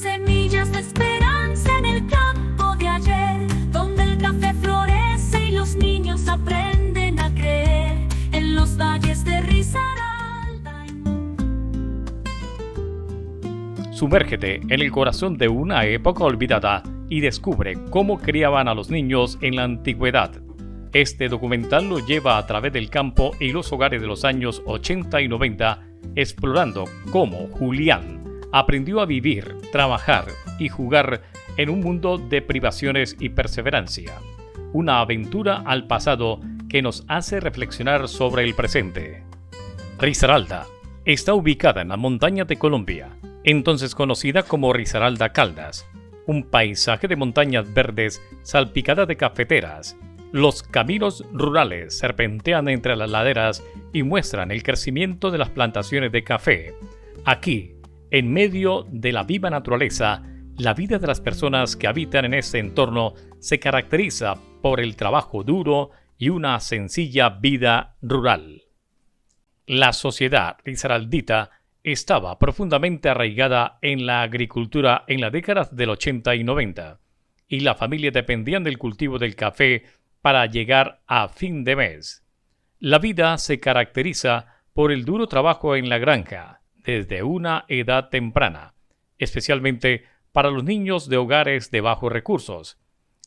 Semillas de esperanza en el campo de ayer, donde el café florece y los niños aprenden a creer en los valles de Risaralda. Sumérgete en el corazón de una época olvidada y descubre cómo criaban a los niños en la antigüedad. Este documental lo lleva a través del campo y los hogares de los años 80 y 90, explorando cómo Julián aprendió a vivir, trabajar y jugar en un mundo de privaciones y perseverancia. Una aventura al pasado que nos hace reflexionar sobre el presente. Risaralda está ubicada en las montañas de Colombia, entonces conocida como Risaralda Caldas, un paisaje de montañas verdes salpicadas de cafeteras. Los caminos rurales serpentean entre las laderas y muestran el crecimiento de las plantaciones de café. Aquí, en medio de la viva naturaleza, la vida de las personas que habitan en este entorno se caracteriza por el trabajo duro y una sencilla vida rural. La sociedad risaraldita estaba profundamente arraigada en la agricultura en las décadas del 80 y 90, y la familia dependían del cultivo del café para llegar a fin de mes. La vida se caracteriza por el duro trabajo en la granja, desde una edad temprana, especialmente para los niños de hogares de bajos recursos.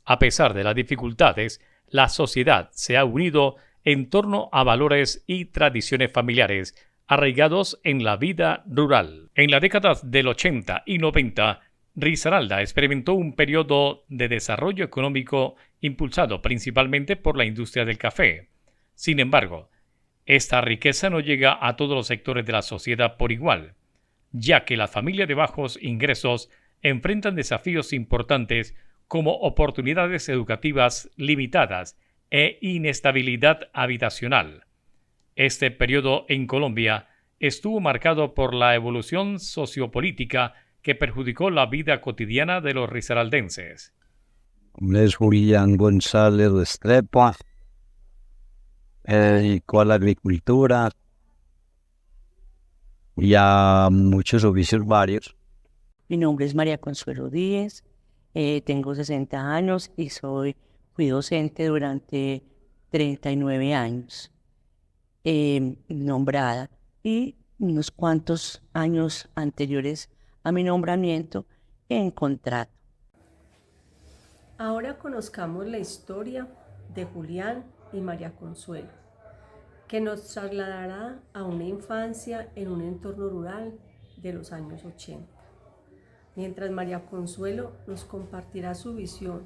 A pesar de las dificultades, la sociedad se ha unido en torno a valores y tradiciones familiares arraigados en la vida rural. En las décadas del 80 y 90, Risaralda experimentó un periodo de desarrollo económico impulsado principalmente por la industria del café. Sin embargo, esta riqueza no llega a todos los sectores de la sociedad por igual, ya que las familias de bajos ingresos enfrentan desafíos importantes como oportunidades educativas limitadas e inestabilidad habitacional. Este periodo en Colombia estuvo marcado por la evolución sociopolítica que perjudicó la vida cotidiana de los risaraldenses. Es Julián González Restrepo, me dedico a la agricultura y a muchos oficios varios. Mi nombre es María Consuelo Díez, tengo 60 años y fui docente durante 39 años, nombrada, y unos cuantos años anteriores a mi nombramiento en contrato. Ahora conozcamos la historia de Julián y María Consuelo, que nos trasladará a una infancia en un entorno rural de los años 80. Mientras María Consuelo nos compartirá su visión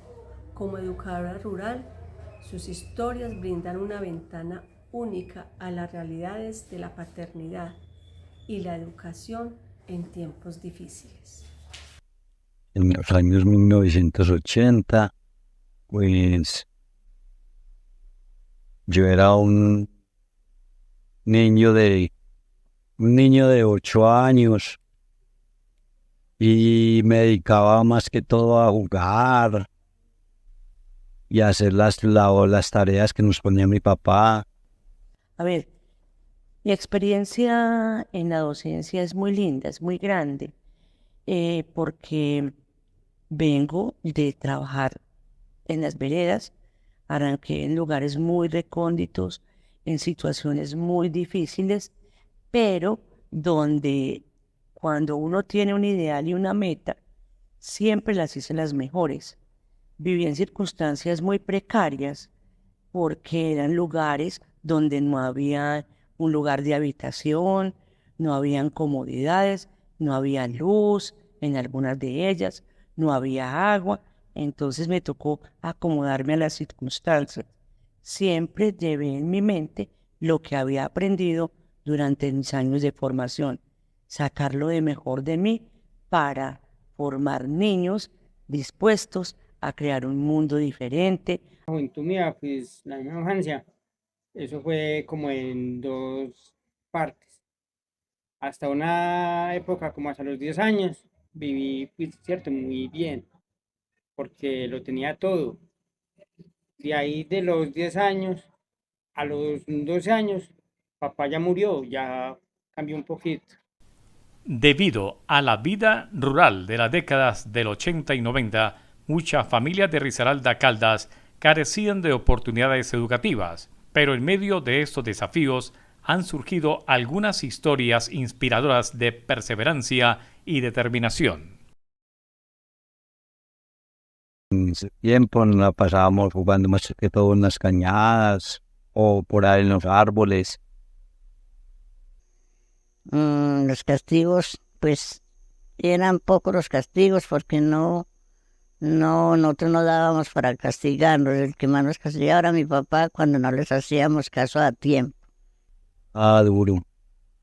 como educadora rural, sus historias brindan una ventana única a las realidades de la paternidad y la educación en tiempos difíciles. En los años 1980, pues yo era un niño de 8 años y me dedicaba más que todo a jugar y a hacer las tareas que nos ponía mi papá. A ver, mi experiencia en la docencia es muy linda, es muy grande, porque vengo de trabajar en las veredas, arranqué en lugares muy recónditos, en situaciones muy difíciles, pero donde cuando uno tiene un ideal y una meta, siempre las hice las mejores. Viví en circunstancias muy precarias porque eran lugares donde no había un lugar de habitación, no habían comodidades, no había luz en algunas de ellas, no había agua, entonces me tocó acomodarme a las circunstancias. Siempre llevé en mi mente lo que había aprendido durante mis años de formación, sacar lo de mejor de mí para formar niños dispuestos a crear un mundo diferente. La juventud mía, pues la misma infancia, eso fue como en dos partes. Hasta una época, como hasta los 10 años, viví, pues, cierto, muy bien, porque lo tenía todo. De ahí de los 10 años a los 12 años, papá ya murió, ya cambió un poquito. Debido a la vida rural de las décadas del 80 y 90, muchas familias de Risaralda Caldas carecían de oportunidades educativas, pero en medio de estos desafíos han surgido algunas historias inspiradoras de perseverancia y determinación. En ese tiempo nos la pasábamos jugando más que todo en las cañadas o por ahí en los árboles. Los castigos, pues eran pocos los castigos porque nosotros no dábamos para castigarnos. El que más nos castigaba era mi papá cuando no les hacíamos caso a tiempo. Duro.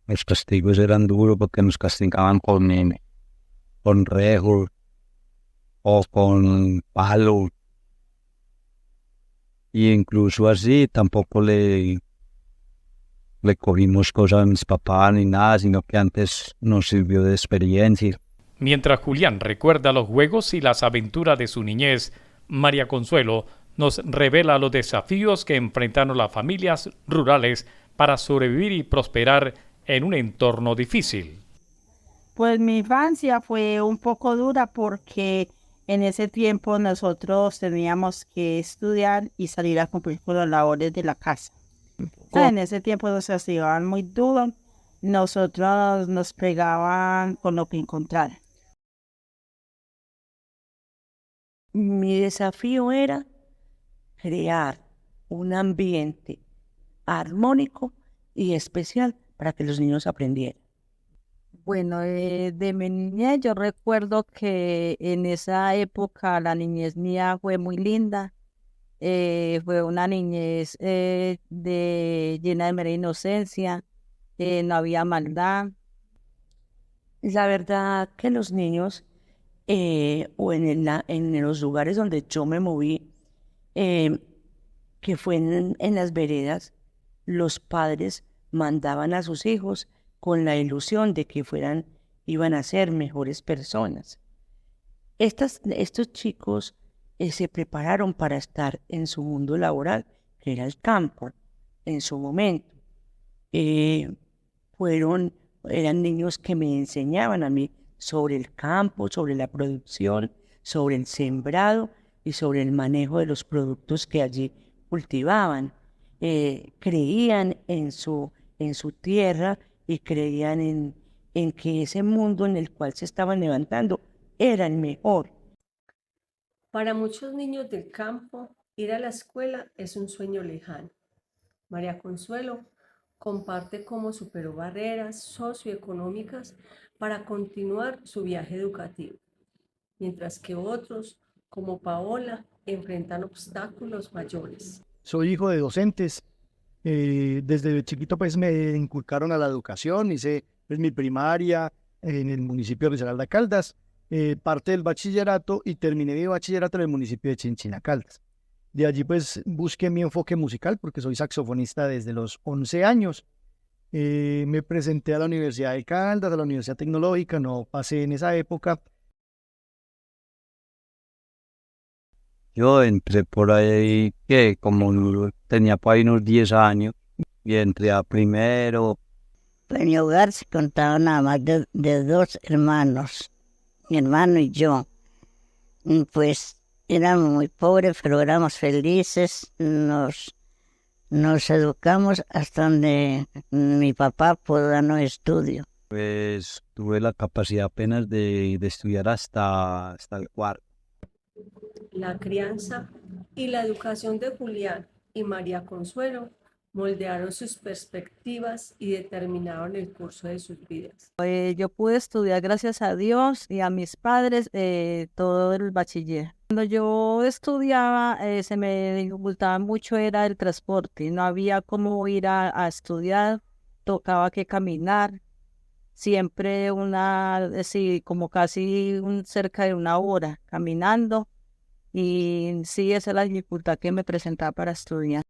Los castigos eran duros porque nos castigaban con rejos o con palos. Y incluso así tampoco le cogimos cosas a mis papás ni nada, sino que antes nos sirvió de experiencia. Mientras Julián recuerda los juegos y las aventuras de su niñez, María Consuelo nos revela los desafíos que enfrentaron las familias rurales para sobrevivir y prosperar en un entorno difícil. Pues mi infancia fue un poco dura porque en ese tiempo nosotros teníamos que estudiar y salir a cumplir con las labores de la casa. En ese tiempo nos castigaban muy duro, nosotros nos pegaban con lo que encontraran. Mi desafío era crear un ambiente armónico y especial para que los niños aprendieran. Bueno, de mi niñez yo recuerdo que en esa época la niñez mía fue muy linda. Fue una niñez llena de mera inocencia, no había maldad. La verdad que los niños, o en los lugares donde yo me moví, que fue en las veredas, los padres mandaban a sus hijos con la ilusión de que iban a ser mejores personas. Estos chicos se prepararon para estar en su mundo laboral, que era el campo, en su momento. Eran niños que me enseñaban a mí sobre el campo, sobre la producción, sobre el sembrado y sobre el manejo de los productos que allí cultivaban. Creían en su tierra y creían en que ese mundo en el cual se estaban levantando era el mejor. Para muchos niños del campo, ir a la escuela es un sueño lejano. María Consuelo comparte cómo superó barreras socioeconómicas para continuar su viaje educativo, mientras que otros, como Paola, enfrentan obstáculos mayores. Soy hijo de docentes. Desde chiquito pues me inculcaron a la educación, hice pues, mi primaria en el municipio de Risaralda Caldas, parte del bachillerato y terminé mi bachillerato en el municipio de Chinchina Caldas. De allí pues busqué mi enfoque musical porque soy saxofonista desde los 11 años. Me presenté a la Universidad de Caldas, a la Universidad Tecnológica, no pasé en esa época. Yo entré por ahí, que como tenía por ahí unos 10 años, y entré a primero. En mi hogar se contaba nada más de dos hermanos, mi hermano y yo. Pues éramos muy pobres, pero éramos felices. Nos educamos hasta donde mi papá pudo darnos estudio. Pues tuve la capacidad apenas de estudiar hasta el cuarto. La crianza y la educación de Julián y María Consuelo moldearon sus perspectivas y determinaron el curso de sus vidas. Yo pude estudiar gracias a Dios y a mis padres todo el bachiller. Cuando yo estudiaba se me dificultaba mucho era el transporte, no había cómo ir a estudiar, tocaba que caminar, siempre como casi cerca de una hora caminando y sí, esa es la dificultad que me presentaba para estudiar.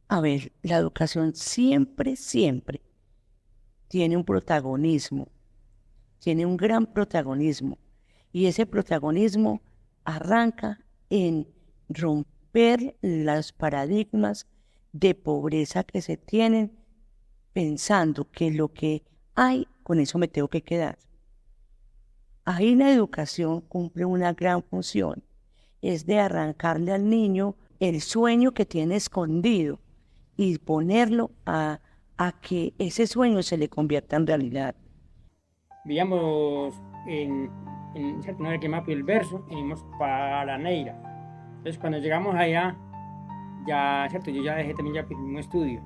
A ver, la educación siempre tiene un protagonismo, tiene un gran protagonismo, y ese protagonismo arranca en romper los paradigmas de pobreza que se tienen pensando que lo que hay, con eso me tengo que quedar. Ahí la educación cumple una gran función, es de arrancarle al niño el sueño que tiene escondido y ponerlo a que ese sueño se le convierta en realidad. Vivíamos en ¿cierto? Una que Mapi el Verso, y vimos para Neira. Entonces cuando llegamos allá, ya, ¿cierto? Yo ya dejé también ya pues, mi estudio.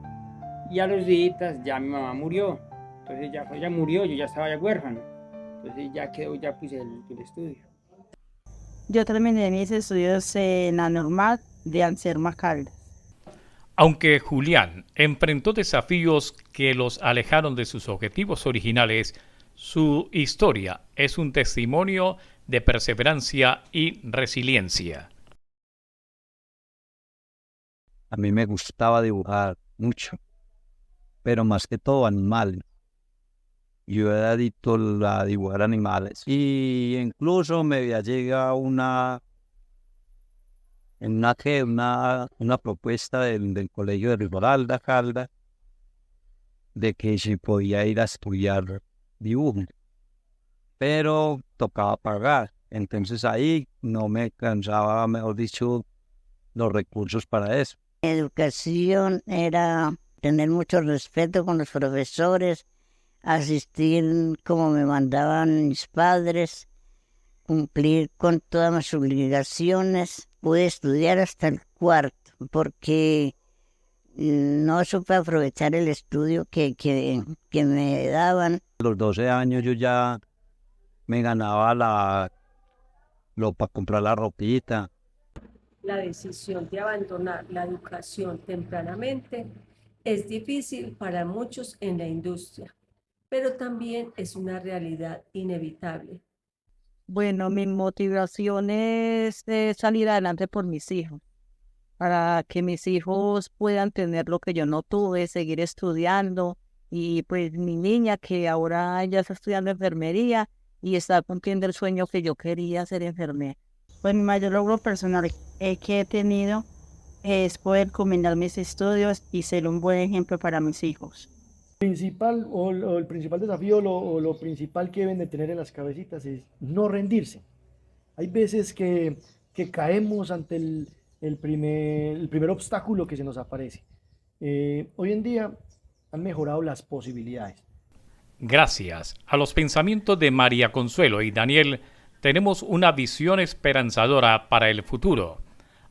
Y a los días ya mi mamá murió. Entonces ya cuando ella murió, yo ya estaba ya huérfano. Entonces ya quedó ya pues el estudio. Yo terminé mis estudios en la normal de Anserma Caldas. Aunque Julián enfrentó desafíos que los alejaron de sus objetivos originales, su historia es un testimonio de perseverancia y resiliencia. A mí me gustaba dibujar mucho, pero más que todo animales. Yo era adicto a dibujar animales. Y incluso me había llegado una propuesta del colegio de Risaralda Caldas de que si podía ir a estudiar dibujo, pero tocaba pagar. Entonces ahí no me alcanzaba, mejor dicho, los recursos para eso. Educación era tener mucho respeto con los profesores, asistir como me mandaban mis padres, cumplir con todas mis obligaciones. Pude estudiar hasta el cuarto porque no supe aprovechar el estudio que me daban. A los 12 años yo ya me ganaba para comprar la ropita. La decisión de abandonar la educación tempranamente es difícil para muchos en la industria, pero también es una realidad inevitable. Bueno, mi motivación es salir adelante por mis hijos, para que mis hijos puedan tener lo que yo no tuve, seguir estudiando. Y pues mi niña, que ahora ya está estudiando enfermería y está cumpliendo el sueño que yo quería, ser enfermera. Pues mi mayor logro personal que he tenido es poder combinar mis estudios y ser un buen ejemplo para mis hijos. El principal desafío o lo principal que deben de tener en las cabecitas es no rendirse. Hay veces que caemos ante el primer obstáculo que se nos aparece. Hoy en día han mejorado las posibilidades. Gracias a los pensamientos de María Consuelo y Daniel, tenemos una visión esperanzadora para el futuro.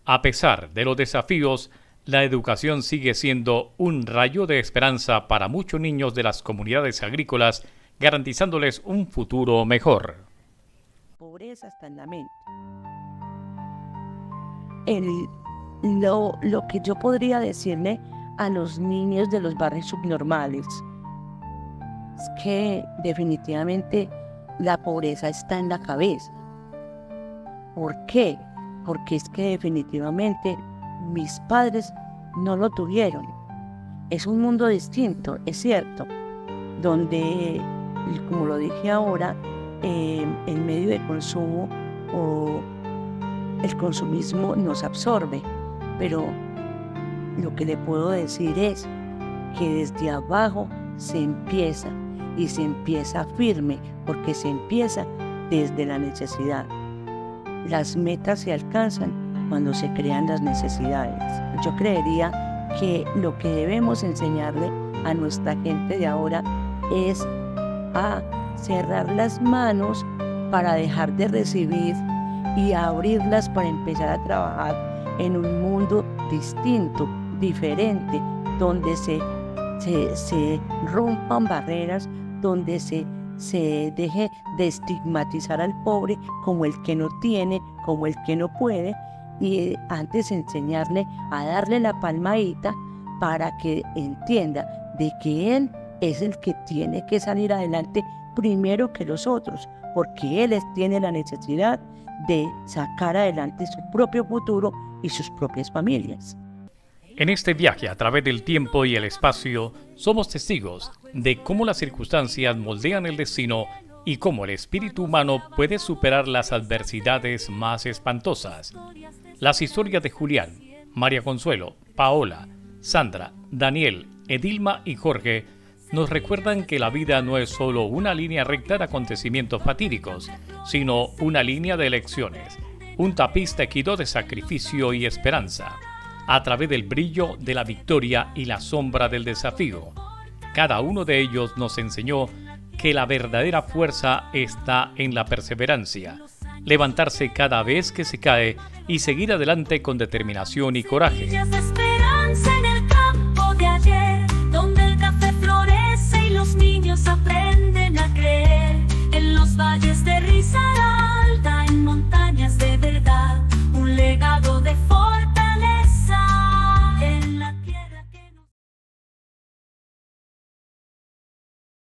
A pesar de los desafíos, la educación sigue siendo un rayo de esperanza para muchos niños de las comunidades agrícolas, garantizándoles un futuro mejor. Pobreza está en la mente. Lo que yo podría decirle a los niños de los barrios subnormales es que definitivamente la pobreza está en la cabeza. ¿Por qué? Porque es que definitivamente mis padres no lo tuvieron. Es un mundo distinto, es cierto, donde, como lo dije ahora, el medio de consumo o el consumismo nos absorbe, pero lo que le puedo decir es que desde abajo se empieza y se empieza firme, porque se empieza desde la necesidad. Las metas se alcanzan cuando se crean las necesidades. Yo creería que lo que debemos enseñarle a nuestra gente de ahora es a cerrar las manos para dejar de recibir y a abrirlas para empezar a trabajar en un mundo distinto, diferente, donde se rompan barreras, donde se deje de estigmatizar al pobre como el que no tiene, como el que no puede, y antes enseñarle a darle la palmadita para que entienda de que él es el que tiene que salir adelante primero que los otros, porque él tiene la necesidad de sacar adelante su propio futuro y sus propias familias. En este viaje a través del tiempo y el espacio, somos testigos de cómo las circunstancias moldean el destino y cómo el espíritu humano puede superar las adversidades más espantosas. Las historias de Julián, María Consuelo, Paola, Sandra, Daniel, Edilma y Jorge nos recuerdan que la vida no es solo una línea recta de acontecimientos fatídicos, sino una línea de elecciones, un tapiz tejido de sacrificio y esperanza, a través del brillo de la victoria y la sombra del desafío. Cada uno de ellos nos enseñó que la verdadera fuerza está en la perseverancia, levantarse cada vez que se cae y seguir adelante con determinación y coraje. Ellas esperan